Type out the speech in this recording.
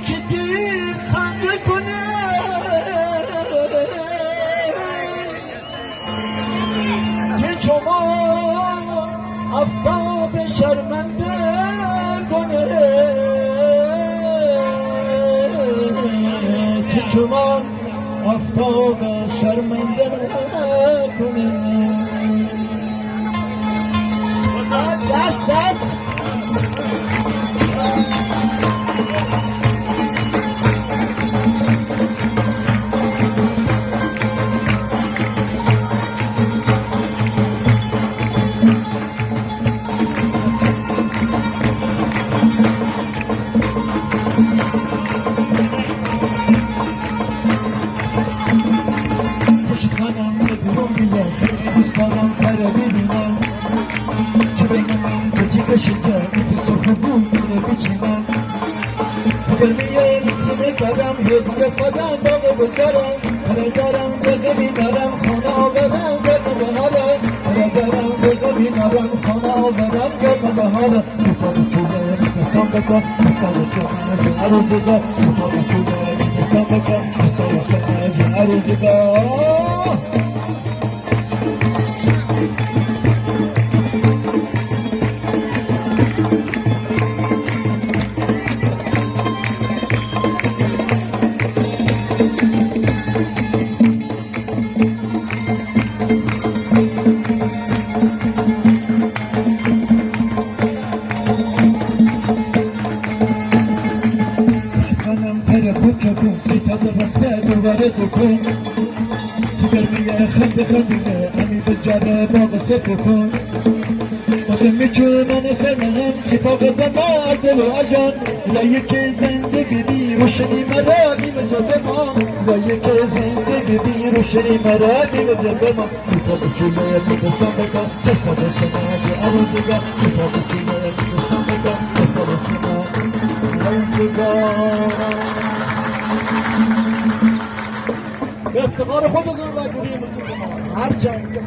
که دیر خنده کنه که شما آفتاب شرمنده کنه که شما آفتاب شرمنده کنه دست خوشت خانم بیرون بیان خیلی دوست دارم کره ببینم چه بگم کتی کشیده بیتی صفر بود میره بچینم گرمیه سینه کردم هدیه فدن باقه بکرم هره دارم دقه بیمارم خانه آورم گرم بهارم هره دارم دقه بیمارم خانه آورم گرم بهارم بطاق چوله میتستم بکن بستان سنه عروضگاه بطاق چوله میتستم بکن بستان سنه عروضگاه کن ای تازه وقته دوباره دکن تو گرمیه خنده خندونه همی به جره باقه صفر کن بازم میچونن سرمهم که پاقه دمار دل و اجان لایه زندگی بی روشنی مرا بی مجابه ما لایه زندگی بی روشنی مرا بی مجابه ما کتاب چوله میتستم بکن دستا دستا ناجه عروضگاه کتاب چوله میتستم بکن دستا دستا عروضگاه به افتخار خودتون و گروه موسیقی ما هر جنگ